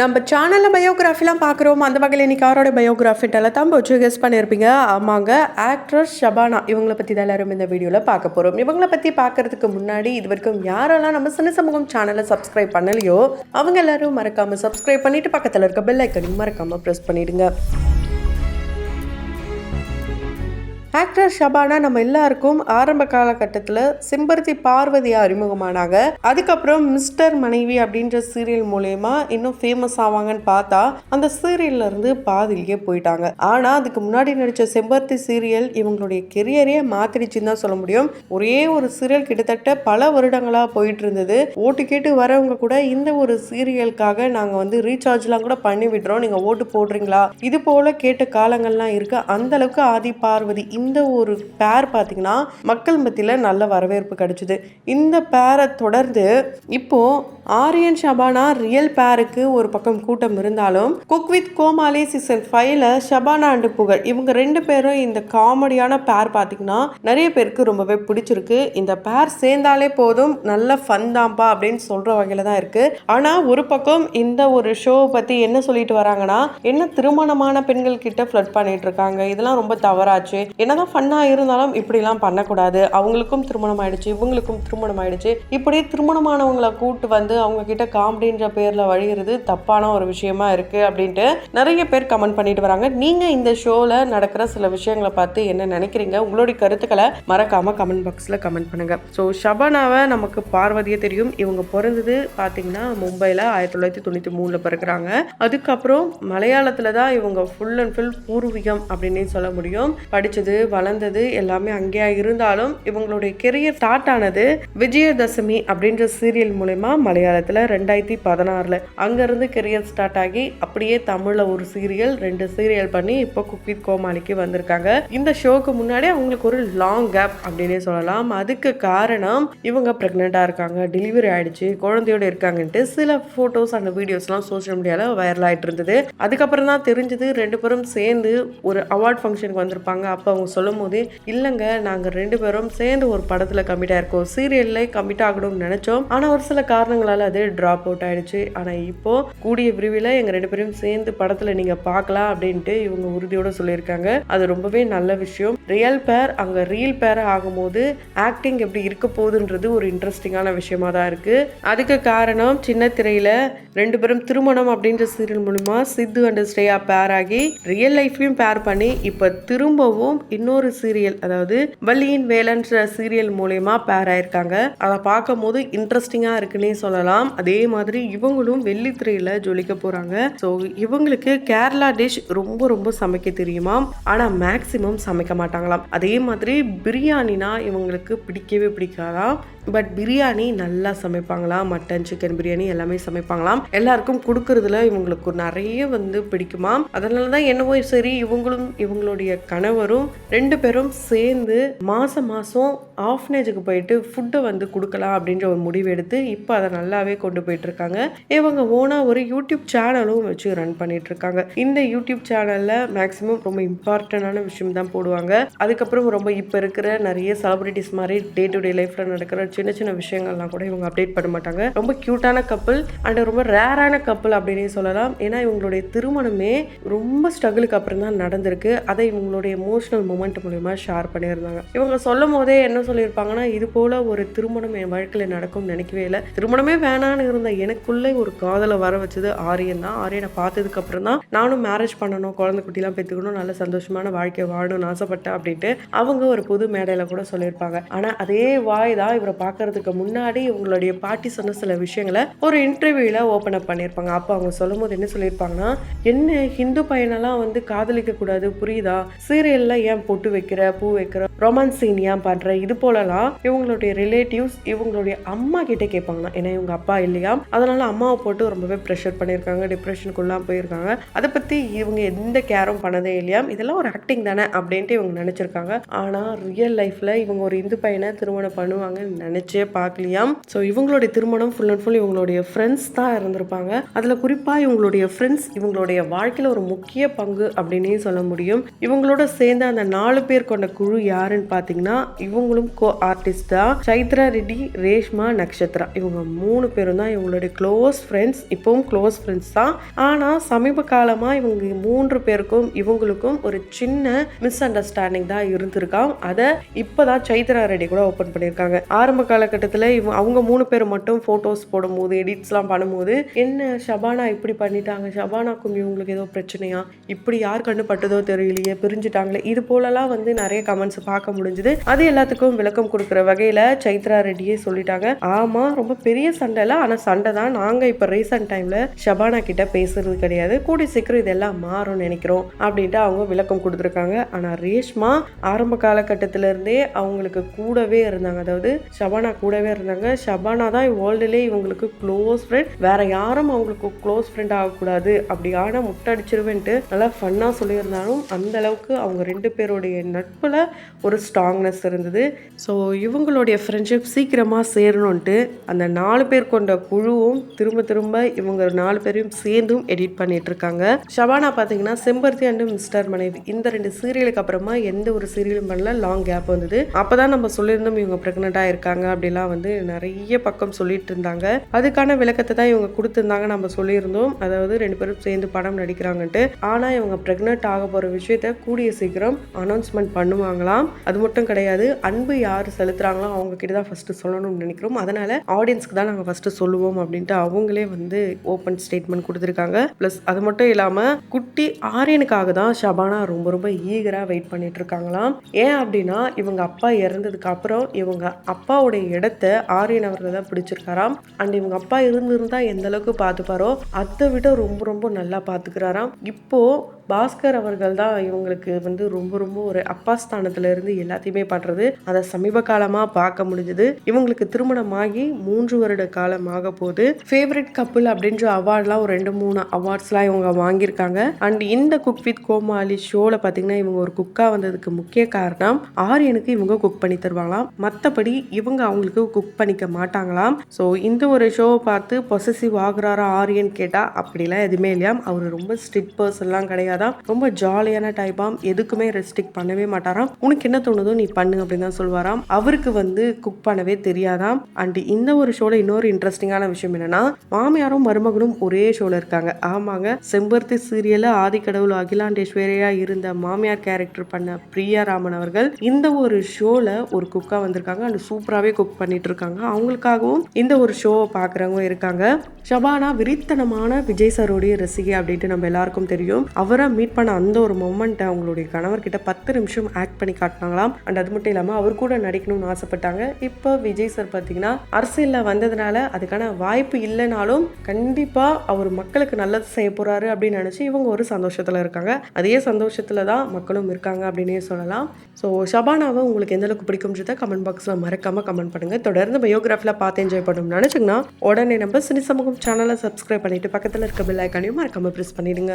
நம்ம சேனலில் பயோகிராஃபிலாம் பார்க்குறோம். அந்த வகையில் இன்றைக்கி யாரோட பயோகிராஃபிட்டெல்லாம் தான் வச்சு கெஸ் பண்ணியிருப்பீங்க. ஆமாங்க, ஆக்ட்ரஸ் ஷபானா இவங்கள பற்றி தான் எல்லாரும் இந்த வீடியோவில் பார்க்க போகிறோம். இவங்கள பற்றி பார்க்குறதுக்கு முன்னாடி இது வரைக்கும் யாரெல்லாம் நம்ம சின்ன சமூகம் சேனலை சப்ஸ்கிரைப் பண்ணலையோ அவங்க எல்லாரும் மறக்காமல் சப்ஸ்கிரைப் பண்ணிவிட்டு பக்கத்தில் இருக்க பெல் ஐக்கனையும் மறக்காமல் ப்ரெஸ் பண்ணிவிடுங்க. ஆக்ட்ரஸ் ஷபானா நம்ம எல்லாருக்கும் ஆரம்ப காலகட்டத்தில் செம்பருத்தி பார்வதியா அறிமுகமானாங்க. அதுக்கப்புறம் மிஸ்டர் மனைவி அப்படின்ற சீரியல் மூலயமா இன்னும் ஃபேமஸ் ஆவாங்கன்னு பார்த்தா அந்த சீரியல்ல இருந்து பாதிலேயே போயிட்டாங்க. ஆனா அதுக்கு முன்னாடி நடிச்ச செம்பருத்தி சீரியல் இவங்களுடைய கெரியரே மாத்திடுச்சுன்னு தான் சொல்ல முடியும். ஒரே ஒரு சீரியல் கிட்டத்தட்ட பல வருடங்களா போயிட்டு இருந்தது. ஓட்டு கேட்டு வரவங்க கூட இந்த ஒரு சீரியலுக்காக நாங்க ரீசார்ஜ்லாம் கூட பண்ணி விடுறோம், நீங்க ஓட்டு போடுறீங்களா, இது போல கேட்ட காலங்கள்லாம் இருக்கு. அந்த அளவுக்கு ஆதி பார்வதி இந்த ஒரு பேர் பார்த்தீங்கன்னா மக்கள் மத்தியில் நல்ல வரவேற்பு கிடைச்சிது. இந்த பேரை தொடர்ந்து இப்போ ஆரியன் ஷபானா ரியல் பேருக்கு ஒரு பக்கம் கூட்டம் இருந்தாலும் குக் வித் கோமாளி சீசன் 5ல ஷபானா அண்ட் புகழ் இவங்க ரெண்டு பேரும் இந்த காமெடியான பேர் பார்த்தீங்கன்னா நிறைய பேருக்கு ரொம்பவே பிடிச்சிருக்கு. இந்த பேர் சேர்ந்தாலே போதும் நல்ல ஃபன் தான்ப்பா அப்படின்னு சொல்ற வகையில தான் இருக்கு. ஆனா ஒரு பக்கம் இந்த ஒரு ஷோ பத்தி என்ன சொல்லிட்டு வராங்கன்னா, என்ன திருமணமான பெண்கள் கிட்ட ஃப்ளர்ட் பண்ணிட்டு இருக்காங்க, இதெல்லாம் ரொம்ப தவறாச்சு, என்னதான் ஃபன்னா இருந்தாலும் இப்படிலாம் பண்ணக்கூடாது, அவங்களுக்கும் திருமணம் ஆயிடுச்சு இவங்களுக்கும் திருமணம் ஆயிடுச்சு, இப்படி திருமணமானவங்களை கூட்டு அவங்க கிட்ட காமெடின்ற பேர்ல வழிகிறது தப்பான ஒரு விஷயமா இருக்கு அப்படின்ட்டு நிறைய பேர் கமெண்ட் பண்ணிட்டு வராங்க. நீங்க இந்த ஷோல நடக்கிற சில விஷயங்களை பார்த்து என்ன நினைக்கிறீங்க? உங்களுடைய கருத்துக்களை மறக்காம கமெண்ட் பாக்ஸ்ல கமெண்ட் பண்ணுங்க. ஸோ ஷபானாவை நமக்கு பார்வதியே தெரியும். இவங்க பிறந்தது பார்த்தீங்கன்னா மும்பைல 1993 பிறகுறாங்க. அதுக்கப்புறம் மலையாளத்துல தான் இவங்க ஃபுல் அண்ட் ஃபுல் பூர்வீகம் அப்படின்னு சொல்ல முடியும். படிச்சது வளர்ந்தது எல்லாமே அங்கேயா இருந்தாலும் இவங்களுடைய கெரியர் ஸ்டார்ட் ஆனது விஜயதசமி அப்படின்ற சீரியல் மூலமா மலையாளத்துல 2016 அங்கிருந்து கெரியர் ஸ்டார்ட் ஆகி அப்படியே தமிழ்ல ஒரு சீரியல் 2 சீரியல் பண்ணி இப்போ குக் வித் கோமாளிக்கு வந்திருக்காங்க. இந்த ஷோக்கு முன்னாடி அவங்களுக்கு ஒரு லாங் கேப் அப்படின்னே சொல்லலாம். அதுக்கு காரணம் இவங்க பிரெக்னெண்டா இருக்காங்க, டெலிவரி ஆயிடுச்சு, குழந்தையோட இருக்காங்கன்ட்டு சில போட்டோஸ் அந்த வீடியோஸ்லாம் சோசியல் மீடியால வைரல் ஆயிட்டு இருந்தது. அதுக்கப்புறம் தான் தெரிஞ்சது 2 பேரும் சேர்ந்து ஒரு அவார்ட் ஃபங்க்ஷனுக்கு வந்திருப்பாங்க. அப்போ அவங்க சொல்லும் போது, இல்லைங்க நாங்கள் 2 பேரும் சேர்ந்து ஒரு படத்தில் கமிட் ஆயிருக்கோம், சீரியல்ல கமிட் ஆகணும்னு நினைச்சோம், ஆனால் ஒரு சில காரணங்களால் அது ட்ராப் அவுட் ஆயிடுச்சு, ஆனால் இப்போ கூடிய விரைவில் எங்கள் 2 பேரும் சேர்ந்து படத்தில் நீங்கள் பார்க்கலாம் அப்படின்ட்டு இவங்க உறுதியோட சொல்லியிருக்காங்க. அது ரொம்பவே நல்ல விஷயம். ரியல் பேர் அங்கே ரியல் பேர் ஆகும்போது ஆக்டிங் எப்படி இருக்க போகுதுன்றது ஒரு இன்ட்ரெஸ்டிங்கான விஷயமா தான் இருக்கு. அதுக்கு காரணம் சின்ன திரையில 2 பேரும் திருமணம் அப்படின்ற சீரியல் மூலமா சித்து அண்ட் ஸ்ரேயா பேர் ஆகி ரியல் லைஃப்லயும் பேர் பண்ணி இப்ப திரும்பவும் இன்னொரு சீரியல், அதாவது வள்ளியின் வேலன்ற சீரியல் மூலமா பேர் ஆயிருக்காங்க. அதை பார்க்கும் போது இன்ட்ரெஸ்டிங்கா இருக்குன்னே சொல்லலாம். அதே மாதிரி இவங்களும் வெள்ளித்திரையில ஜொலிக்க போறாங்க. ஸோ இவங்களுக்கு கேரளா டிஷ் ரொம்ப ரொம்ப சமைக்க தெரியுமா, ஆனா மேக்சிமம் சமைக்க மாட்டாங்களாம். அதே மாதிரி பிரியாணினா இவங்களுக்கு பிடிக்கவே பிடிக்காதாம். பட் பிரியாணி நல்லா சமைப்பாங்களாம். மட்டன் சிக்கன் பிரியாணி எல்லாமே சமைப்பாங்களாம். எல்லாருக்கும் கொடுக்கறதுல இவங்களுக்கு நிறைய பிடிக்குமா. அதனாலதான் என்னவோ சரி இவங்களும் இவங்களுடைய கணவரும் 2 பேரும் சேர்ந்து மாசம் ஆஃப்னேஜுக்கு போயிட்டு ஃபுட்டை கொடுக்கலாம் அப்படின்ற ஒரு முடிவு எடுத்து இப்போ அதை நல்லாவே கொண்டு போயிட்டு இருக்காங்க. இவங்க ஓனா ஒரு யூடியூப் சேனலும் வச்சு ரன் பண்ணிட்டு இருக்காங்க. இந்த யூடியூப் சேனல்ல மேக்சிமம் ரொம்ப இம்பார்ட்டன்டான விஷயம் தான் போடுவாங்க. அதுக்கப்புறம் ரொம்ப இப்போ இருக்கிற நிறைய செலிபிரிட்டிஸ் மாதிரி டே டு டே லைஃப்ல நடக்கிற சின்ன சின்ன விஷயங்கள்லாம் கூட இவங்க அப்டேட் பண்ண மாட்டாங்க. ரொம்ப கியூட்டான கப்பிள் அண்ட் ரொம்ப ரேரான கப்பிள் அப்படின்னே சொல்லலாம். ஏன்னா இவங்களுடைய திருமணமே ரொம்ப ஸ்ட்ரகிளுக்கு அப்புறம் தான் நடந்திருக்கு. அதை இவங்களுடைய எமோஷனல் மூமெண்ட் மூலமா ஷேர் பண்ணியிருந்தாங்க. இவங்க சொல்லும் போதே என்ன சொல்லியிருப்பாங்கன்னா, இது போல ஒரு திருமணம் என் வாழ்க்கையில் நடக்கும் நினைக்கவே இல்லை, திருமணமே வேணான்னு இருந்த எனக்குள்ளே ஒரு காதலை வர வச்சது ஆரியன் தான். ஆரியனை பார்த்ததுக்கு அப்புறம் தான் நானும் மேரேஜ் பண்ணணும், குழந்தை குட்டிலாம் பெற்றுக்கணும், நல்ல சந்தோஷமான வாழ்க்கை வாழணும்னு ஆசைப்பட்டேன் அப்படின்ட்டு அவங்க ஒரு புது மேடையில கூட சொல்லியிருப்பாங்க. ஆனா அதே வாய் தான் இவரை பார்க்கறதுக்கு முன்னாடி இவங்களுடைய பாட்டி சொன்ன சில விஷயங்களை ஒரு இன்டர்வியூல ஓப்பன் அப் பண்ணியிருப்பாங்க. அப்போ அவங்க சொல்லும் போது என்ன சொல்லியிருப்பாங்கன்னா, என்ன ஹிந்து பையனெல்லாம் காதலிக்க கூடாது புரியுதா, சீரியல்ல ஏன் பொட்டு வைக்கிற, பூ வைக்கிற, ரொமான்ஸ் சீன் ஏன் பண்ற, இது போலலாம் இவங்களுடைய ரிலேட்டிவ்ஸ் இவங்களுடைய அம்மா கிட்ட கேட்பாங்கன்னா, ஏன்னா இவங்க அப்பா இல்லையா, அதனால அம்மாவை போட்டு ரொம்பவே ப்ரெஷர் பண்ணியிருக்காங்க, டிப்ரெஷனுக்குள்ளாம் போயிருக்காங்க. அதை பத்தி இவங்க எந்த கேரும் பண்ணதே இல்லையா, இதெல்லாம் ஒரு ஆக்டிங் தானே அப்படின்ட்டு இவங்க நினைச்சிருக்காங்க. ஆனா ரியல் லைஃப்ல இவங்க ஒரு இந்து பையனை திருமணம் பண்ணுவாங்கன்னு நினைச்சே பார்க்கலையாம். ஸோ இவங்களுடைய திருமணம் ஃபுல் அண்ட் ஃபுல் இவங்களுடைய ஃப்ரெண்ட்ஸ் தான் இருந்திருப்பாங்க. அதுல குறிப்பா இவங்களுடைய ஃப்ரெண்ட்ஸ் இவங்களுடைய வாழ்க்கையில ஒரு முக்கிய பங்கு அப்படின்னே சொல்ல முடியும். இவங்களோட சேர்ந்து அந்த 4 பேர் கொண்ட குழு யாருன்னு பார்த்தீங்கன்னா இவங்களும் கோ ஆர்டிஸ்ட் தான். சைத்ரா ரெட்டி, ரேஷ்மா, நக்ஷத்ரா இவங்க 3 பேரும் தான் இவங்களுடைய க்ளோஸ் ஃப்ரெண்ட்ஸ். இப்பவும் க்ளோஸ் ஃப்ரெண்ட்ஸ் தான். ஆனால் சமீப காலமாக இவங்க 3 பேருக்கும் இவங்களுக்கும் ஒரு சின்ன மிஸ் அண்டர்ஸ்டாண்டிங் தான் இருந்திருக்காம். அதை இப்போதான் சைத்ரா ரெட்டி கூட ஓப்பன் பண்ணியிருக்காங்க. ஆரம்ப காலகட்டத்தில் அவங்க 3 பேர் மட்டும் ஃபோட்டோஸ் போடும்போது எடிட்ஸ்லாம் பண்ணும்போது என்ன ஷபானா இப்படி பண்ணிட்டாங்க, ஷபானாக்கும் இவங்களுக்கு ஏதோ பிரச்சனையா, இப்படி யார் கண்டு பட்டதோ தெரியலையே, பிரிஞ்சுட்டாங்களே, இது போலலாம் வந்து நிறைய கமெண்ட்ஸ் பார்க்க முடிஞ்சுது. அது எல்லாத்துக்கும் விளக்கம் கொடுக்குற வகையில் சைத்ரா ரெட்டியே சொல்லிட்டாங்க, ஆமாம் ரொம்ப பெரிய சண்டை இல்லை, ஆனால் சண்டை தான். நாங்கள் இப்போ ரீசன்ட் டைமில் ஷபானா கிட்ட பேசுறது கிடையாது, கூடிய சீக்கிரம் இதெல்லாம் மாறும்னு நினைக்கிறோம் அப்படின்ட்டு அவங்க விளக்கம் கொடுத்துருக்காங்க. ஆனால் ரேஷ்மா ஆரம்ப காலகட்டத்திலேருந்தே அவங்களுக்கு கூடவே இருந்தாங்க, அதாவது ஷபானா கூடவே இருந்தாங்க. ஷபானா தான் வேர்ல்டுலேயே இவங்களுக்கு க்ளோஸ் ஃப்ரெண்ட், வேற யாரும் அவங்களுக்கு க்ளோஸ் ஃப்ரெண்ட் ஆகக்கூடாது, அப்படியான முட்டடிச்சிருவேன்ட்டு நல்லா ஃபன்னாக சொல்லியிருந்தாலும் அந்த அளவுக்கு அவங்க 2 பேருடைய நட்பில் ஒரு ஸ்ட்ராங்னஸ் இருந்தது. ஸோ இவங்களுடைய ஃப்ரெண்ட்ஷிப் சீக்கிரமாக சேரணுன்ட்டு அந்த 4 பேர் கொண்ட குழுவும் திரும்ப திரும்ப இவங்க 4 பேரையும் சேர்ந்தும் எடிட் பண்ணிட்டு இருக்காங்க. ஷபானா பார்த்தீங்கன்னா செம்பருத்தி அண்ட் மிஸ்டர் மனைவி இந்த 2 சீரியலுக்கு அப்புறமா எந்த ஒரு சீரியலும் பண்ணல, லாங் கேப் வந்தது. அப்போதான் நம்ம சொல்லியிருந்தோம் இவங்க ப்ரெக்னெண்ட்டாக இருக்காங்க அப்படிலாம் வந்து நிறைய பக்கம் சொல்லிட்டு இருந்தாங்க. அதுக்கான விளக்கத்தை தான் இவங்க கொடுத்துருந்தாங்க, நம்ம சொல்லியிருந்தோம். அதாவது 2 பேரும் சேர்ந்து படம் நடிக்கிறாங்கன்ட்டு. ஆனால் இவங்க ப்ரெக்னென்ட் ஆக போகிற விஷயத்த கூடிய சீக்கிரம் அனௌன்ஸ்மெண்ட் பண்ணுவாங்களாம். அது மட்டும் கிடையாது, அன்பு யார் செலுத்துறாங்களோ அவங்க கிட்ட தான் ஃபர்ஸ்ட் சொல்லணும்னு நினைக்கிறோம், அதனால ஆடியன்ஸ்க்கு தான் நாங்கள் ஃபர்ஸ்ட் சொல்லுவோம் அப்படின்ட்டு அவங்களே வந்து ஓப்பன் ஸ்டேட்மெண்ட் கொடுத்துருக்காங்க. ப்ளஸ் அது மட்டும் இல்லாமல் குட்டி ஆரியனுக்காக தான் ஷபானா ரொம்ப ரொம்ப ஈகராக வெயிட் பண்ணிட்டு இருக்காங்களாம். ஏன் அப்படின்னா இவங்க அப்பா இறந்ததுக்கு அப்புறம் இவங்க அப்பாவுடைய இடத்த ஆரியன் அவர்கள் தான் பிடிச்சிருக்காராம். அண்ட் இவங்க அப்பா இருந்திருந்தா எந்த அளவுக்கு பார்த்துப்பாரோ அதை விட ரொம்ப ரொம்ப நல்லா பார்த்துக்கிறாராம். இப்போ பாஸ்கர் அவர்கள் தான் இவங்களுக்கு வந்து ரொம்ப ரொம்ப ஒரு அப்பா ஸ்தானத்துல இருந்து எல்லாத்தையுமே பண்றது. அதை சமீப காலமா பார்க்க முடிஞ்சது. இவங்களுக்கு திருமணமாகி 3 வருட காலம் ஆக போது. ஃபேவரட் கப்புள் அப்படின்ற அவார்ட்லாம் ஒரு 2-3 அவார்ட்ஸ்லாம் இவங்க வாங்கியிருக்காங்க. அண்ட் இந்த குக் வித் கோமாளி ஷோல பார்த்தீங்கன்னா இவங்க ஒரு குக்கா வந்ததுக்கு முக்கிய காரணம் ஆரியனுக்கு இவங்க குக் பண்ணி தருவாங்களாம், மற்றபடி இவங்க அவங்களுக்கு குக் பண்ணிக்க மாட்டாங்களாம். ஸோ இந்த ஒரு ஷோவை பார்த்து பொசசிவ் ஆகுறாரா ஆரியன் கேட்டால் அப்படிலாம் எதுவுமே இல்லையாம். அவர் ரொம்ப ஸ்ட்ரிக்ட் பர்சன்லாம் கிடையாது, ரொம்ப ஜாலியான டைப்பாம், எதுக்குமே ரெஸ்ட்ரிக்ட் பண்ணவே மாட்டாராம். உனக்கு என்ன தோணுதோ நீ பண்ணு அப்படின்னு தான் சொல்வாராம். அவருக்கு வந்து குக் பண்ணவே தெரியாதாம். அண்ட் இந்த ஒரு ஷோல இன்னொரு இன்ட்ரெஸ்டிங்கான விஷயம் என்னன்னா மாமியாரும் மருமகனும் ஒரே ஷோல இருக்காங்க. ஆமாங்க, செம்பருத்தி சீரியல்ல ஆதிக்கடவுள் அகிலாண்டேஸ்வரியா இருந்த மாமியார் கேரக்டர் பண்ண பிரியா ராமன் அவர்கள் இந்த ஒரு ஷோல ஒரு குக்கா வந்திருக்காங்க. அண்ட் சூப்பராகவே குக் பண்ணிட்டு இருக்காங்க. அவங்களுக்காகவும் இந்த ஒரு ஷோவை பார்க்குறவங்க இருக்காங்க. ஷபானா விரித்தனமான விஜய் சாரோடைய ரசிகை அப்படின்ட்டு நம்ம எல்லாருக்கும் தெரியும். அவரை மீட் பண்ண அந்த ஒரு மொமெண்ட்டை அவங்களுடைய கணவர்கிட்ட 10 நிமிஷம் ஆக்ட் பண்ணி காட்டினாங்களாம். அண்ட் அது மட்டும் இல்லாமல் அவர் கூட நடிக்கணும்னு ஆசைப்பட்டாங்க. இப்போ விஜய் சார் பார்த்தீங்கன்னா அரசியலில் வந்ததுனால அதுக்கான வாய்ப்பு இல்லைனாலும் கண்டிப்பாக அவர் மக்களுக்கு நல்லது செய்ய போகிறாரு அப்படின்னு நினச்சி இவங்க ஒரு சந்தோஷத்தில் இருக்காங்க. அதே சந்தோஷத்தில் தான் மக்களும் இருக்காங்க அப்படின்னே சொல்லலாம். ஸோ ஷபானாவை உங்களுக்கு எந்த அளவுக்கு பிடிக்கும்ன்றத கமெண்ட் பாக்ஸில் மறக்காமல் கமெண்ட் பண்ணுங்கள். தொடர்ந்து பயோகிராஃபியில் பார்த்து என்ஜாய் பண்ணணும்னு நினச்சிங்கன்னா உடனே நம்ம சினி சமூகம் சேனலை சப்ஸ்கிரைப் பண்ணிவிட்டு பக்கத்தில் இருக்க பெல் ஐக்கானையும் மறக்காமல் ப்ரெஸ் பண்ணிடுங்க.